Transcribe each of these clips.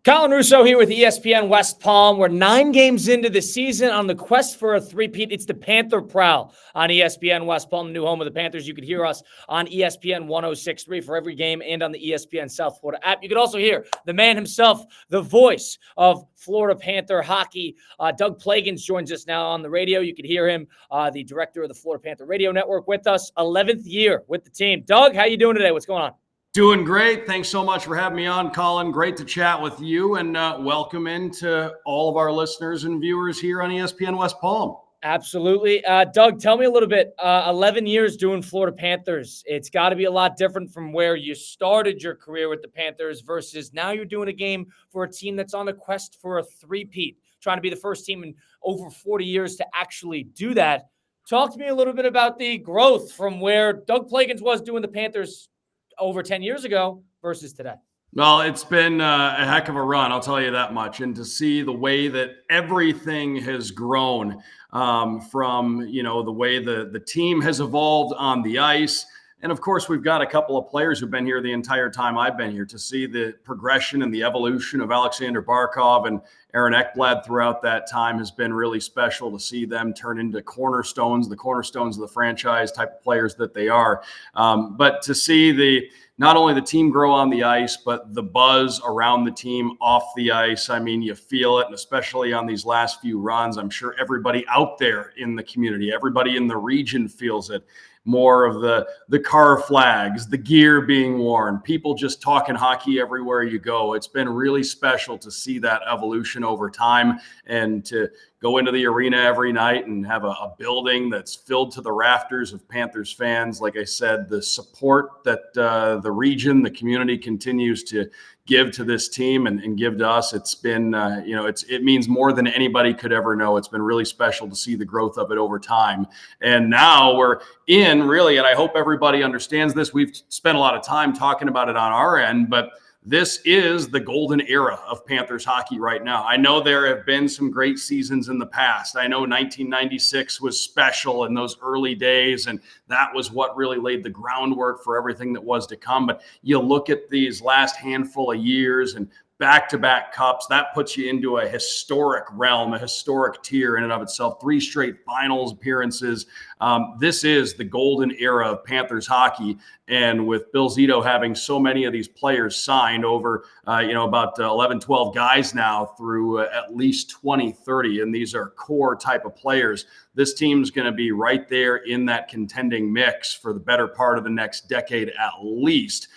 Colin Russo here with ESPN West Palm. We're 9 games into the season on the quest for a three-peat. It's the Panther Prowl on ESPN West Palm, the new home of the Panthers. You could hear us on ESPN 106.3 for every game and on the ESPN South Florida app. You could also hear the man himself, the voice of Florida Panther hockey. Doug Plagens joins us now on the radio. You could hear him, the director of the Florida Panther Radio Network, with us. 11th year with the team. Doug, how you doing today? What's going on? Doing great. Thanks so much for having me on, Colin. Great to chat with you, and welcome into all of our listeners and viewers here on ESPN West Palm. Absolutely. Doug, tell me a little bit. 11 years doing Florida Panthers. It's got to be a lot different from where you started your career with the Panthers versus now you're doing a game for a team that's on the quest for a three-peat, trying to be the first team in over 40 years to actually do that. Talk to me a little bit about the growth from where Doug Plagens was doing the Panthers over 10 years ago versus today. Well, it's been a heck of a run, I'll tell you that much. And to see the way that everything has grown from, the way the team has evolved on the ice. And of course, we've got a couple of players who've been here the entire time I've been here. To see the progression and the evolution of Alexander Barkov and Aaron Ekblad throughout that time has been really special. To see them turn into the cornerstones of the franchise type of players that they are. But to see not only the team grow on the ice, but the buzz around the team off the ice. I mean, you feel it, and especially on these last few runs, I'm sure everybody out there in the community, everybody in the region feels it. More of the car flags, the gear being worn, people just talking hockey everywhere you go. It's been really special to see that evolution over time, and to go into the arena every night and have a building that's filled to the rafters of Panthers fans. Like I said, the support that the region, the community continues to give to this team and give to us. It's been, it means more than anybody could ever know. It's been really special to see the growth of it over time. And now we're in really, and I hope everybody understands this. We've spent a lot of time talking about it on our end, but this is the golden era of Panthers hockey right now. I know there have been some great seasons in the past. I know 1996 was special in those early days, and that was what really laid the groundwork for everything that was to come. But you look at these last handful of years and back-to-back cups, that puts you into a historic realm, a historic tier in and of itself. 3 straight finals appearances. This is the golden era of Panthers hockey. And with Bill Zito having so many of these players signed over, about 11, 12 guys now through at least 2030, and these are core type of players, this team's going to be right there in that contending mix for the better part of the next decade at least.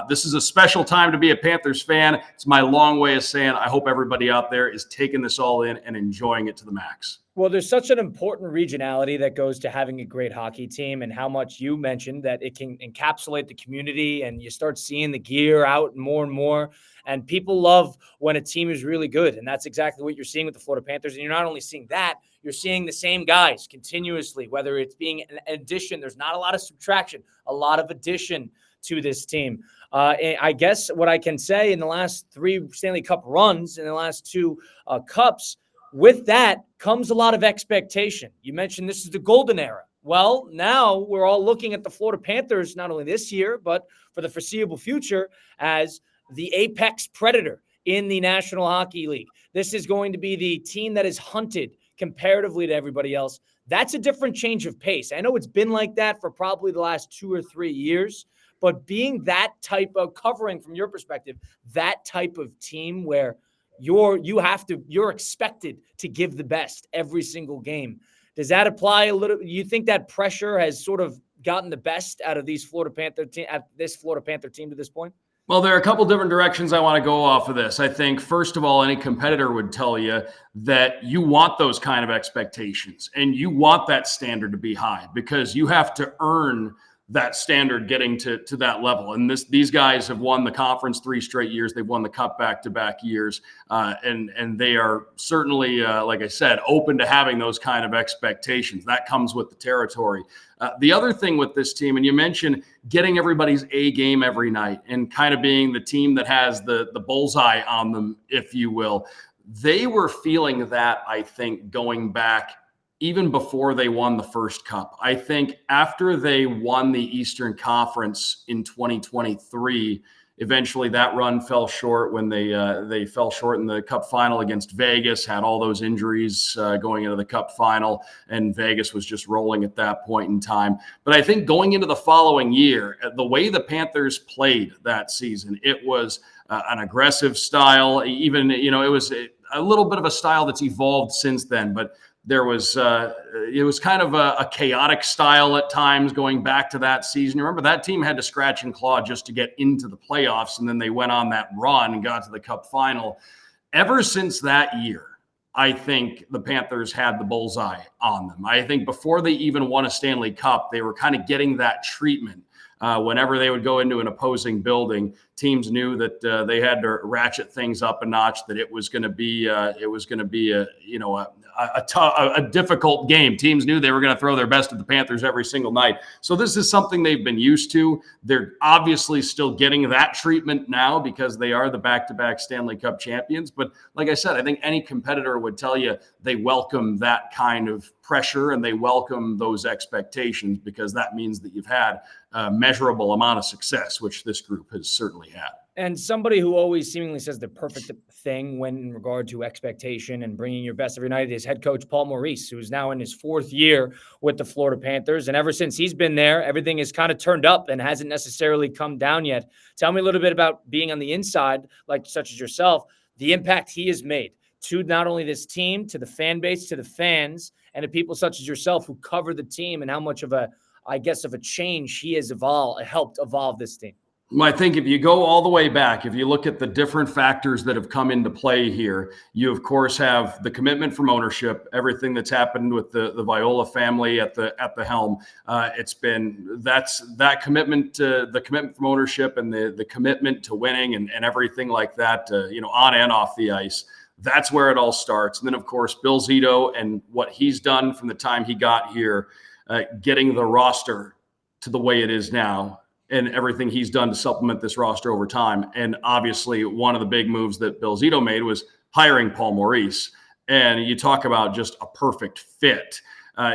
This is a special time to be a Panthers fan. It's my long way of saying I hope everybody out there is taking this all in and enjoying it to the max. Well, there's such an important regionality that goes to having a great hockey team, and how much you mentioned that it can encapsulate the community, and you start seeing the gear out more and more. And people love when a team is really good. And that's exactly what you're seeing with the Florida Panthers. And you're not only seeing that, you're seeing the same guys continuously, whether it's being an addition. There's not a lot of subtraction, a lot of addition to this team. I guess what I can say, in the last 3 Stanley Cup runs, in the last 2 cups, with that comes a lot of expectation. You mentioned this is the golden era. Well, now we're all looking at the Florida Panthers, not only this year, but for the foreseeable future, as the apex predator in the National Hockey League. This is going to be the team that is hunted comparatively to everybody else. That's a different change of pace. I know it's been like that for probably the last 2 or 3 years, but being that type of covering, from your perspective, that type of team where you're expected to give the best every single game. Does that apply a little? You think that pressure has sort of gotten the best out of this Florida Panther team to this point? Well, there are a couple different directions I want to go off of this. I think, first of all, any competitor would tell you that you want those kind of expectations and you want that standard to be high, because you have to earn that standard getting to that level. And these guys have won the conference 3 straight years. They've won the cup back-to-back years. And they are certainly, like I said, open to having those kind of expectations. That comes with the territory. The other thing with this team, and you mentioned getting everybody's A game every night and kind of being the team that has the bullseye on them, if you will. They were feeling that, I think, going back even before they won the first cup. I think after they won the Eastern Conference in 2023, Eventually, that run fell short when they fell short in the Cup final against Vegas, had all those injuries going into the Cup final, and Vegas was just rolling at that point in time. But I think going into the following year, the way the Panthers played that season, it was an aggressive style. Even, it was a little bit of a style that's evolved since then, but there was it was kind of a chaotic style at times going back to that season. You remember that team had to scratch and claw just to get into the playoffs, and then they went on that run and got to the Cup final. Ever since that year, I think the Panthers had the bullseye on them. I think before they even won a Stanley Cup, they were kind of getting that treatment. Whenever they would go into an opposing building, teams knew that they had to ratchet things up a notch. That it was going to be a difficult game. Teams knew they were going to throw their best at the Panthers every single night. So this is something they've been used to. They're obviously still getting that treatment now because they are the back-to-back Stanley Cup champions. But like I said, I think any competitor would tell you they welcome that kind of pressure and they welcome those expectations because that means that you've had a measurable amount of success, which this group has certainly had. And somebody who always seemingly says the perfect thing when in regard to expectation and bringing your best every night is head coach Paul Maurice, who's now in his fourth year with the Florida Panthers. And ever since he's been there, everything has kind of turned up and hasn't necessarily come down yet. Tell me a little bit about being on the inside, like such as yourself, the impact he has made to not only this team, to the fan base, to the fans, and to people such as yourself who cover the team, and how much of a change he has helped evolve this team. Well, I think if you go all the way back, if you look at the different factors that have come into play here, you of course have the commitment from ownership, everything that's happened with the Viola family at the helm. That commitment to the commitment from ownership and the commitment to winning and everything like that, on and off the ice. That's where it all starts. And then of course, Bill Zito and what he's done from the time he got here, getting the roster to the way it is now, and everything he's done to supplement this roster over time. And obviously one of the big moves that Bill Zito made was hiring Paul Maurice. And you talk about just a perfect fit.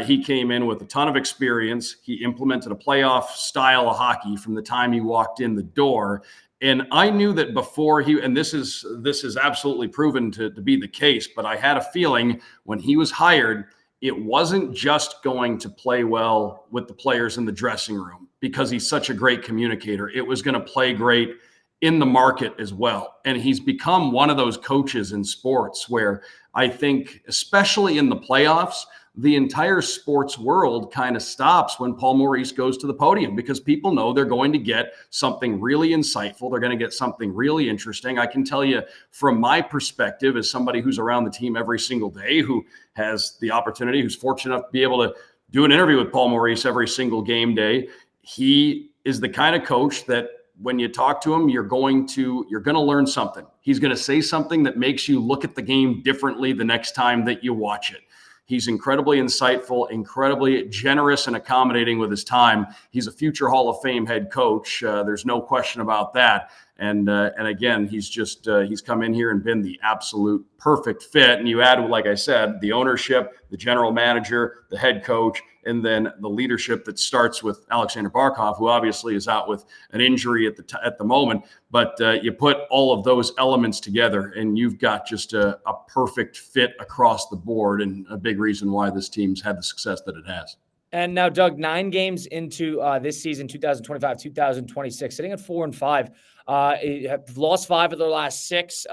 He came in with a ton of experience. He implemented a playoff style of hockey from the time he walked in the door. And I knew that before and this is absolutely proven to be the case, but I had a feeling when he was hired, it wasn't just going to play well with the players in the dressing room because he's such a great communicator. It was going to play great in the market as well. And he's become one of those coaches in sports where I think, especially in the playoffs, the entire sports world kind of stops when Paul Maurice goes to the podium because people know they're going to get something really insightful. They're going to get something really interesting. I can tell you from my perspective as somebody who's around the team every single day, who has the opportunity, who's fortunate enough to be able to do an interview with Paul Maurice every single game day. He is the kind of coach that when you talk to him, you're going to learn something. He's going to say something that makes you look at the game differently the next time that you watch it. He's incredibly insightful, incredibly generous and accommodating with his time. He's a future Hall of Fame head coach. There's no question about that. And again, he's come in here and been the absolute perfect fit. And you add, like I said, the ownership, the general manager, the head coach, and then the leadership that starts with Alexander Barkov, who obviously is out with an injury at the moment. But you put all of those elements together, and you've got just a perfect fit across the board, and a big reason why this team's had the success that it has. And now, Doug, 9 games into this season, 2025-2026, sitting at 4-5. Have lost 5 of their last 6.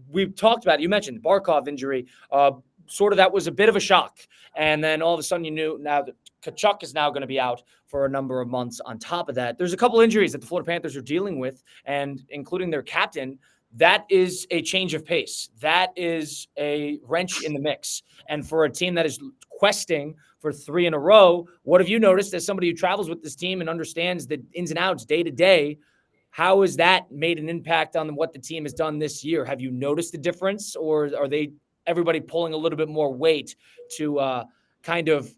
We've talked about it. You mentioned the Barkov injury. Sort of that was a bit of a shock. And then all of a sudden you knew now that Tkachuk is now going to be out for a number of months. On top of that, there's a couple injuries that the Florida Panthers are dealing with, and including their captain. That is a change of pace. That is a wrench in the mix. And for a team that is questing for 3 in a row, what have you noticed as somebody who travels with this team and understands the ins and outs day to day? How has that made an impact on what the team has done this year? Have you noticed the difference, or are everybody pulling a little bit more weight to kind of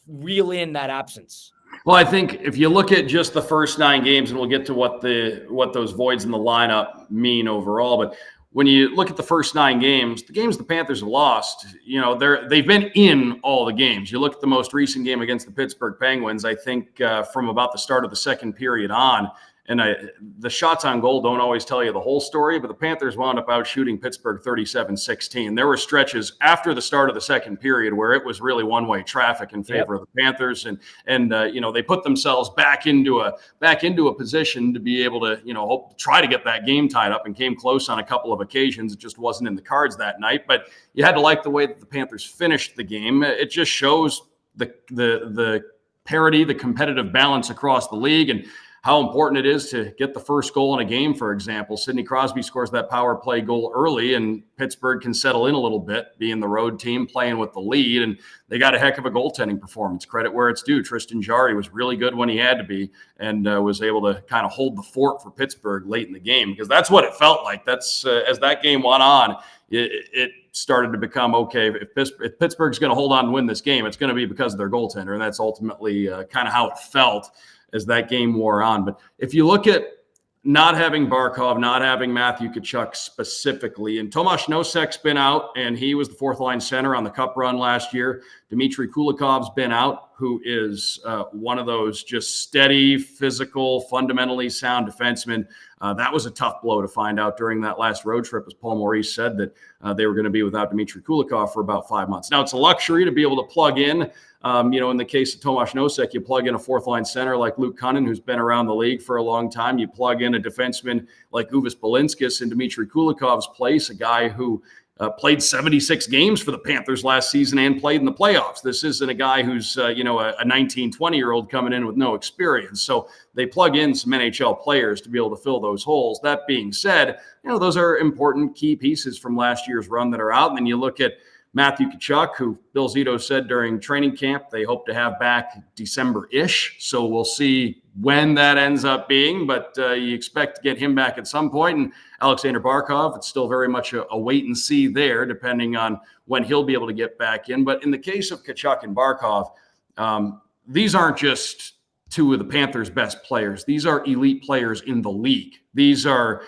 reel in that absence? Well, I think if you look at just the first 9 games, and we'll get to what those voids in the lineup mean overall, but when you look at the first 9 games, the games the Panthers have lost, they've been in all the games. You look at the most recent game against the Pittsburgh Penguins, I think from about the start of the second period on, And the shots on goal don't always tell you the whole story, but the Panthers wound up out shooting Pittsburgh 37-16. There were stretches after the start of the second period where it was really one-way traffic in favor of the Panthers, and they put themselves back into a position to be able to try to get that game tied up, and came close on a couple of occasions. It just wasn't in the cards that night, but you had to like the way that the Panthers finished the game. It just shows the parity, the competitive balance across the league, and how important it is to get the first goal in a game. For example, Sidney Crosby scores that power play goal early, and Pittsburgh can settle in a little bit, being the road team, playing with the lead, and they got a heck of a goaltending performance. Credit where it's due. Tristan Jarry was really good when he had to be, and was able to kind of hold the fort for Pittsburgh late in the game, because that's what it felt like. That's as that game went on, it started to become, okay, if Pittsburgh's going to hold on and win this game, it's going to be because of their goaltender, and that's ultimately kind of how it felt as that game wore on. But if you look at not having Barkov, not having Matthew Tkachuk specifically, and Tomas Nosek's been out, and he was the fourth line center on the Cup run last year. Dmitry Kulikov's been out, who is one of those just steady, physical, fundamentally sound defensemen. That was a tough blow to find out during that last road trip, as Paul Maurice said, that they were going to be without Dmitry Kulikov for about 5 months. Now, it's a luxury to be able to plug in. In the case of Tomas Nosek, you plug in a fourth-line center like Luke Kunin, who's been around the league for a long time. You plug in a defenseman like Uvis Balinskis in Dmitry Kulikov's place, a guy who played 76 games for the Panthers last season and played in the playoffs. This isn't a guy who's, a 19, 20-year-old coming in with no experience. So they plug in some NHL players to be able to fill those holes. That being said, those are important key pieces from last year's run that are out. And then you look at Matthew Tkachuk, who Bill Zito said during training camp they hope to have back December-ish. So we'll see when that ends up being, but you expect to get him back at some point. And Alexander Barkov, it's still very much a wait and see there, depending on when he'll be able to get back in. But in the case of Tkachuk and Barkov, these aren't just two of the Panthers' best players. These are elite players in the league. These are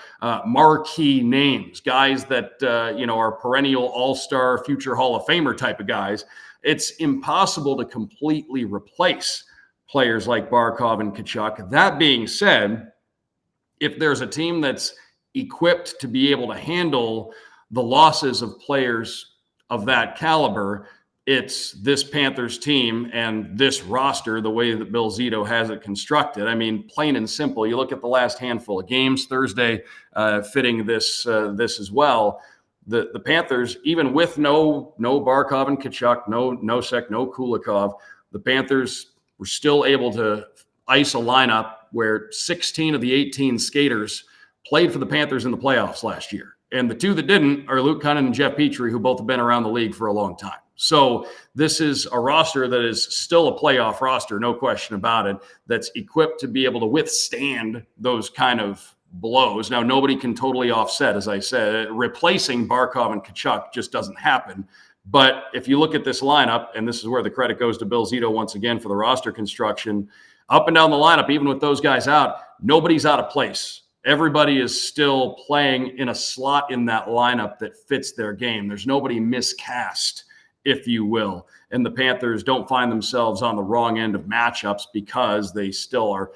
marquee names, guys that are perennial all-star, future Hall of Famer type of guys. It's impossible to completely replace players like Barkov and Tkachuk. That being said, if there's a team that's equipped to be able to handle the losses of players of that caliber, it's this Panthers team and this roster, the way that Bill Zito has it constructed. I mean, plain and simple, you look at the last handful of games, Thursday fitting this as well. The Panthers, even with no Barkov and Tkachuk, no Nosek, no Kulikov, the Panthers were still able to ice a lineup where 16 of the 18 skaters played for the Panthers in the playoffs last year. And the two that didn't are Luke Kunin and Jeff Petrie, who both have been around the league for a long time. So this is a roster that is still a playoff roster, no question about it, that's equipped to be able to withstand those kind of blows. Now, nobody can totally offset, as I said. Replacing Barkov and Tkachuk just doesn't happen. But if you look at this lineup, and this is where the credit goes to Bill Zito once again for the roster construction, up and down the lineup, even with those guys out, nobody's out of place. Everybody is still playing in a slot in that lineup that fits their game. There's nobody miscast, if you will. And the Panthers don't find themselves on the wrong end of matchups because they still are,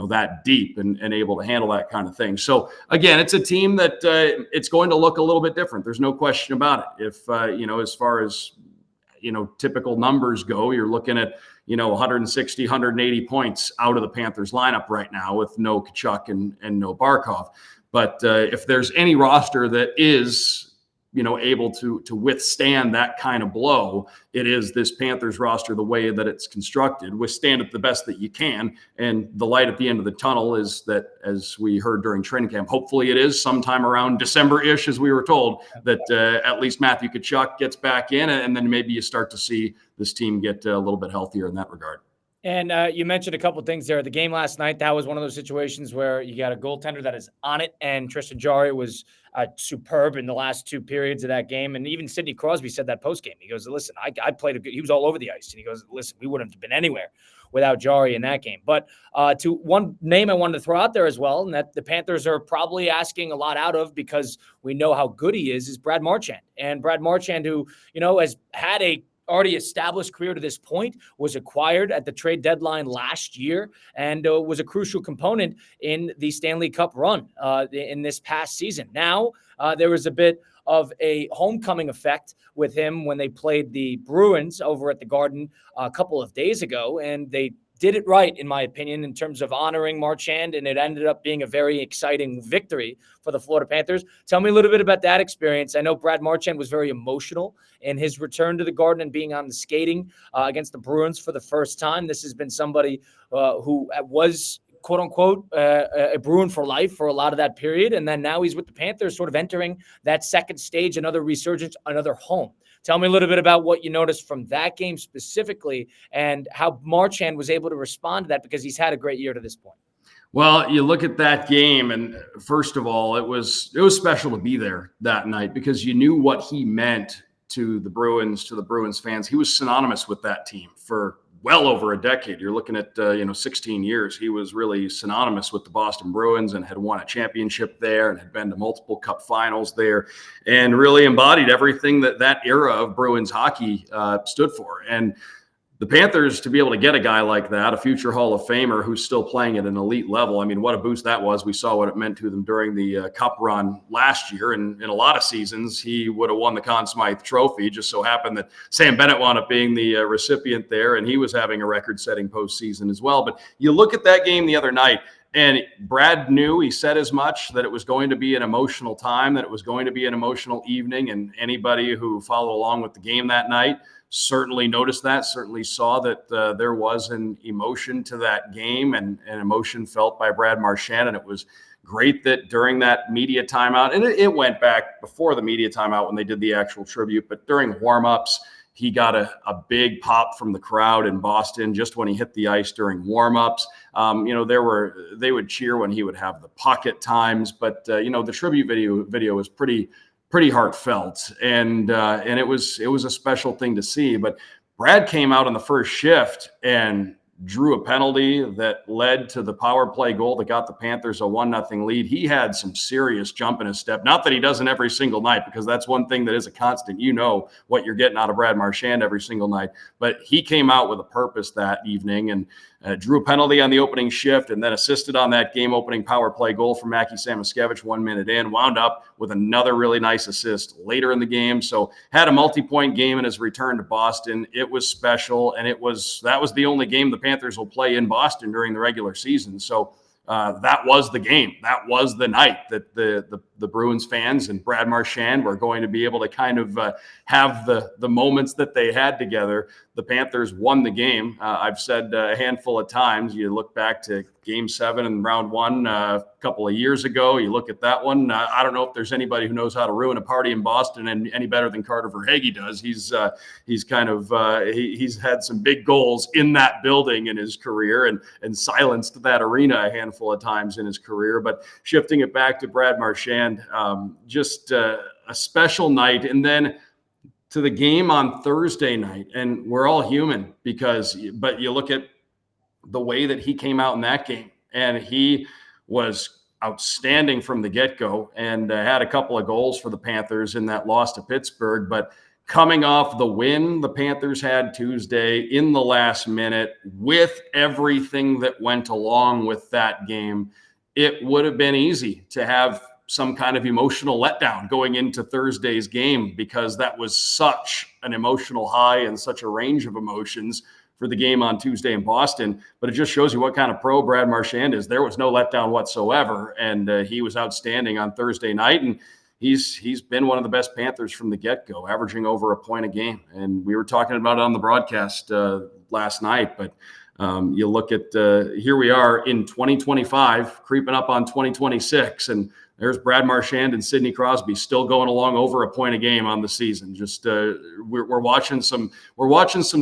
that deep and able to handle that kind of thing. So again, it's a team that it's going to look a little bit different. There's no question about it. If, as far as, typical numbers go, you're looking at, 160, 180 points out of the Panthers lineup right now with no Tkachuk and no Barkov. But if there's any roster that is, able to withstand that kind of blow, it is this Panthers roster, the way that it's constructed. Withstand it the best that you can. And the light at the end of the tunnel is that, as we heard during training camp, hopefully it is sometime around December-ish, as we were told, that at least Matthew Tkachuk gets back in, and then maybe you start to see this team get a little bit healthier in that regard. And you mentioned a couple of things there. The game last night, that was one of those situations where you got a goaltender that is on it, and Tristan Jarry was superb in the last two periods of that game. And even Sidney Crosby said that post-game. He goes, listen, I played he was all over the ice. And he goes, listen, we wouldn't have been anywhere without Jarry in that game. But to one name I wanted to throw out there as well, and that the Panthers are probably asking a lot out of because we know how good he is Brad Marchand. And Brad Marchand, who, has had a already established career to this point, was acquired at the trade deadline last year, and was a crucial component in the Stanley Cup run in this past season. Now, there was a bit of a homecoming effect with him when they played the Bruins over at the Garden a couple of days ago, and they did it right, in my opinion, in terms of honoring Marchand, and it ended up being a very exciting victory for the Florida Panthers. Tell me a little bit about that experience. I know Brad Marchand was very emotional in his return to the Garden and being on the skating against the Bruins for the first time. This has been somebody who was, quote unquote, a Bruin for life for a lot of that period. And then now he's with the Panthers, sort of entering that second stage, another resurgence, another home. Tell me a little bit about what you noticed from that game specifically and how Marchand was able to respond to that, because he's had a great year to this point. Well, you look at that game, and first of all, it was special to be there that night because you knew what he meant to the Bruins fans. He was synonymous with that team for well over a decade. You're looking at 16 years. He was really synonymous with the Boston Bruins and had won a championship there and had been to multiple Cup finals there, and really embodied everything that era of Bruins hockey stood for. And the Panthers, to be able to get a guy like that, a future Hall of Famer who's still playing at an elite level, I mean, what a boost that was. We saw what it meant to them during the Cup run last year. And in a lot of seasons, he would have won the Conn Smythe Trophy. Just so happened that Sam Bennett wound up being the recipient there, and he was having a record-setting postseason as well. But you look at that game the other night, and Brad knew, he said as much, that it was going to be an emotional time, that it was going to be an emotional evening. And anybody who followed along with the game that night certainly noticed that, certainly saw that there was an emotion to that game and an emotion felt by Brad Marchand. And it was great that during that media timeout, and it went back before the media timeout when they did the actual tribute, but during warmups, he got a big pop from the crowd in Boston just when he hit the ice during warmups. They would cheer when he would have the puck at times, but the tribute video was pretty heartfelt, and it was a special thing to see. But Brad came out in the first shift and drew a penalty that led to the power play goal that got the Panthers a 1-0 lead. He had some serious jump in his step. Not that he doesn't every single night, because that's one thing that is a constant. You know what you're getting out of Brad Marchand every single night. But he came out with a purpose that evening and drew a penalty on the opening shift and then assisted on that game-opening power play goal from Mackie Samoskevich 1 minute in, wound up with another really nice assist later in the game. So had a multi-point game in his return to Boston. It was special, and that was the only game the Panthers will play in Boston during the regular season. So that was the game. That was the night that the Bruins fans and Brad Marchand were going to be able to kind of have the moments that they had together. The Panthers won the game. I've said a handful of times, you look back to Game 7 in round 1 a couple of years ago. You look at that one. I don't know if there's anybody who knows how to ruin a party in Boston any better than Carter Verhaeghe does. He's had some big goals in that building in his career and silenced that arena a handful of times in his career. But shifting it back to Brad Marchand, just a special night. And then to the game on Thursday night, and we're all human but you look at the way that he came out in that game, and he was outstanding from the get-go and had a couple of goals for the Panthers in that loss to Pittsburgh. But coming off the win the Panthers had Tuesday in the last minute, with everything that went along with that game, it would have been easy to have some kind of emotional letdown going into Thursday's game, because that was such an emotional high and such a range of emotions for the game on Tuesday in Boston. But it just shows you what kind of pro Brad Marchand is. There was no letdown whatsoever, and he was outstanding on Thursday night. And he's been one of the best Panthers from the get-go, averaging over a point a game. And we were talking about it on the broadcast last night, but you look at here we are in 2025, creeping up on 2026, and there's Brad Marchand and Sidney Crosby still going along over a point a game on the season. Just we're watching some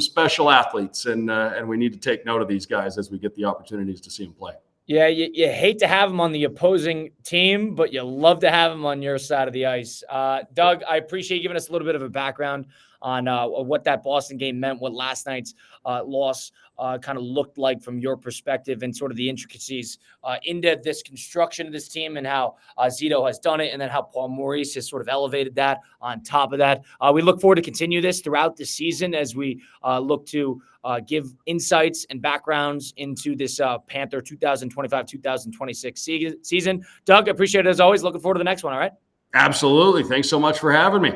special athletes, and we need to take note of these guys as we get the opportunities to see them play. Yeah, you hate to have them on the opposing team, but you love to have them on your side of the ice. Doug, I appreciate you giving us a little bit of a background on what that Boston game meant, what last night's loss kind of looked like from your perspective, and sort of the intricacies into this construction of this team, and how Zito has done it, and then how Paul Maurice has sort of elevated that on top of that. We look forward to continue this throughout the season as we look to give insights and backgrounds into this Panther 2025-2026 season. Doug, appreciate it as always. Looking forward to the next one, all right? Absolutely. Thanks so much for having me.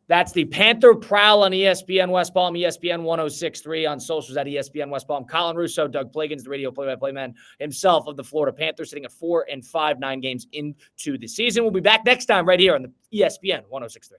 That's the Panther Prowl on ESPN West Palm, ESPN 106.3 on socials at ESPN West Palm. Colin Russo, Doug Plagens, the radio play-by-play man himself of the Florida Panthers, sitting at 4-5, 9 games into the season. We'll be back next time right here on the ESPN 106.3.